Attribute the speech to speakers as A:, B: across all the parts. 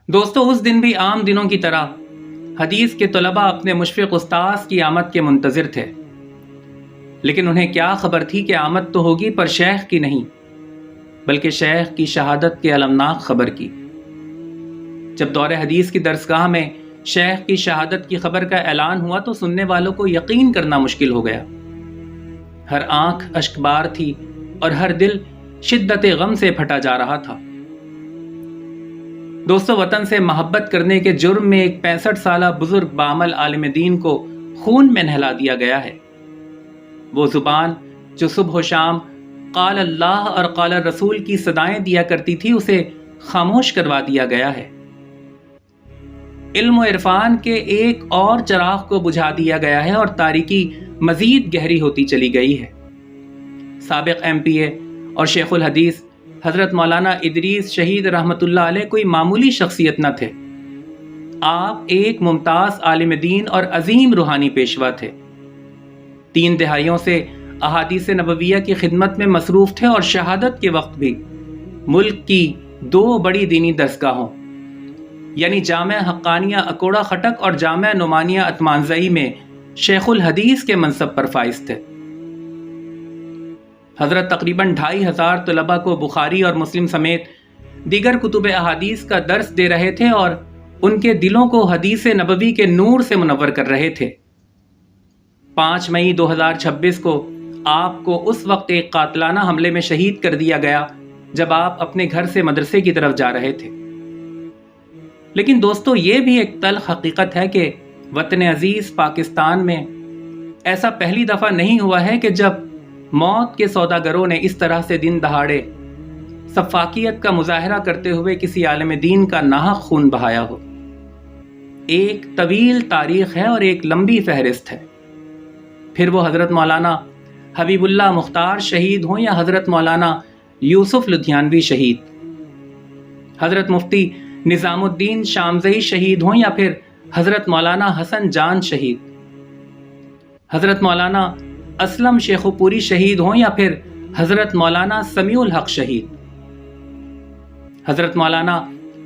A: دوستو، اس دن بھی عام دنوں کی طرح حدیث کے طلباء اپنے مشفق استاذ کی آمد کے منتظر تھے، لیکن انہیں کیا خبر تھی کہ آمد تو ہوگی پر شیخ کی نہیں، بلکہ شیخ کی شہادت کے المناک خبر کی۔ جب دور حدیث کی درسگاہ میں شیخ کی شہادت کی خبر کا اعلان ہوا تو سننے والوں کو یقین کرنا مشکل ہو گیا۔ ہر آنکھ اشکبار تھی اور ہر دل شدت غم سے پھٹا جا رہا تھا۔ دوستو، وطن سے محبت کرنے کے جرم میں ایک 65 سالہ بزرگ بعمل عالم دین کو خون میں نہلا دیا گیا ہے۔ وہ زبان جو صبح و شام قال اللہ اور قال رسول کی صدائیں دیا کرتی تھی، اسے خاموش کروا دیا گیا ہے۔ علم و عرفان کے ایک اور چراغ کو بجھا دیا گیا ہے اور تاریکی مزید گہری ہوتی چلی گئی ہے۔ سابق MPA اور شیخ الحدیث حضرت مولانا ادریس شہید رحمۃ اللہ علیہ کوئی معمولی شخصیت نہ تھے۔ آپ ایک ممتاز عالم دین اور عظیم روحانی پیشوا تھے۔ 3 دہائیوں سے احادیث نبویہ کی خدمت میں مصروف تھے اور شہادت کے وقت بھی ملک کی 2 بڑی دینی درسگاہوں یعنی جامعہ حقانیہ اکوڑا خٹک اور جامعہ نعمانیہ اتمانزئی میں شیخ الحدیث کے منصب پر فائز تھے۔ حضرت تقریباً 2500 طلباء کو بخاری اور مسلم سمیت دیگر کتب احادیث کا درس دے رہے تھے اور ان کے دلوں کو حدیث نبوی کے نور سے منور کر رہے تھے۔ 5 مئی 2026 کو آپ کو اس وقت ایک قاتلانہ حملے میں شہید کر دیا گیا جب آپ اپنے گھر سے مدرسے کی طرف جا رہے تھے۔ لیکن دوستو، یہ بھی ایک تلخ حقیقت ہے کہ وطن عزیز پاکستان میں ایسا پہلی دفعہ نہیں ہوا ہے کہ جب موت کے سوداگروں نے اس طرح سے دن دہاڑے سفاکیت کا مظاہرہ کرتے ہوئے کسی عالم دین کا ناحق خون بہایا ہو۔ ایک طویل تاریخ ہے اور ایک لمبی فہرست ہے۔ پھر وہ حضرت مولانا حبیب اللہ مختار شہید ہوں یا حضرت مولانا یوسف لدھیانوی شہید، حضرت مفتی نظام الدین شامزئی شہید ہوں یا پھر حضرت مولانا حسن جان شہید، حضرت مولانا اسلم شیخو پوری شہید ہوں یا پھر حضرت مولانا سمیع الحق شہید، حضرت مولانا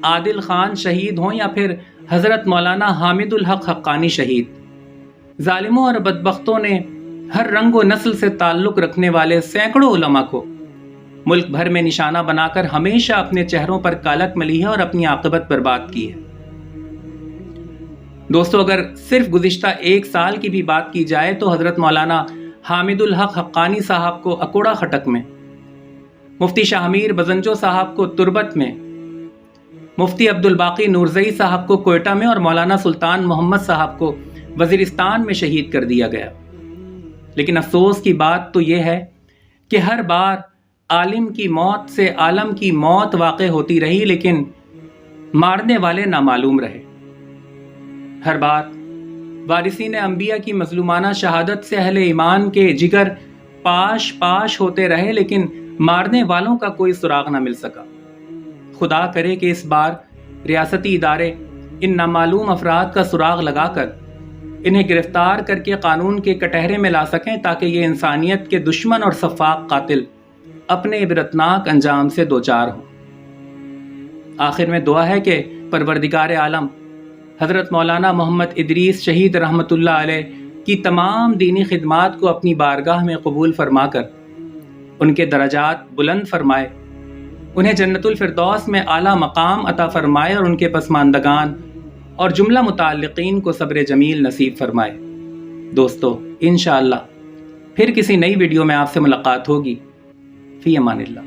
A: عادل خان شہید ہوں یا پھر حضرت مولانا حامد الحق حقانی شہید، ظالموں اور بدبختوں نے ہر رنگ و نسل سے تعلق رکھنے والے سینکڑوں علماء کو ملک بھر میں نشانہ بنا کر ہمیشہ اپنے چہروں پر کالک ملی ہے اور اپنی عاقبت برباد کی ہے۔ دوستو، اگر صرف گزشتہ 1 سال کی بھی بات کی جائے تو حضرت مولانا حامد الحق حقانی صاحب کو اکوڑا خٹک میں، مفتی شاہ امیر بزنجو صاحب کو تربت میں، مفتی عبد الباقی نورزئی صاحب کو کوئٹہ میں اور مولانا سلطان محمد صاحب کو وزیرستان میں شہید کر دیا گیا۔ لیکن افسوس کی بات تو یہ ہے کہ ہر بار عالم کی موت سے عالم کی موت واقع ہوتی رہی لیکن مارنے والے نامعلوم رہے۔ ہر بار وارثین انبیاء کی مظلومانہ شہادت سے اہل ایمان کے جگر پاش پاش ہوتے رہے لیکن مارنے والوں کا کوئی سراغ نہ مل سکا۔ خدا کرے کہ اس بار ریاستی ادارے ان نامعلوم افراد کا سراغ لگا کر انہیں گرفتار کر کے قانون کے کٹہرے میں لا سکیں تاکہ یہ انسانیت کے دشمن اور سفاک قاتل اپنے عبرتناک انجام سے دوچار ہوں۔ آخر میں دعا ہے کہ پروردگار عالم حضرت مولانا محمد ادریس شہید رحمۃ اللہ علیہ کی تمام دینی خدمات کو اپنی بارگاہ میں قبول فرما کر ان کے درجات بلند فرمائے، انہیں جنت الفردوس میں اعلیٰ مقام عطا فرمائے اور ان کے پسماندگان اور جملہ متعلقین کو صبر جمیل نصیب فرمائے۔ دوستو، انشاءاللہ پھر کسی نئی ویڈیو میں آپ سے ملاقات ہوگی۔ فی امان اللہ۔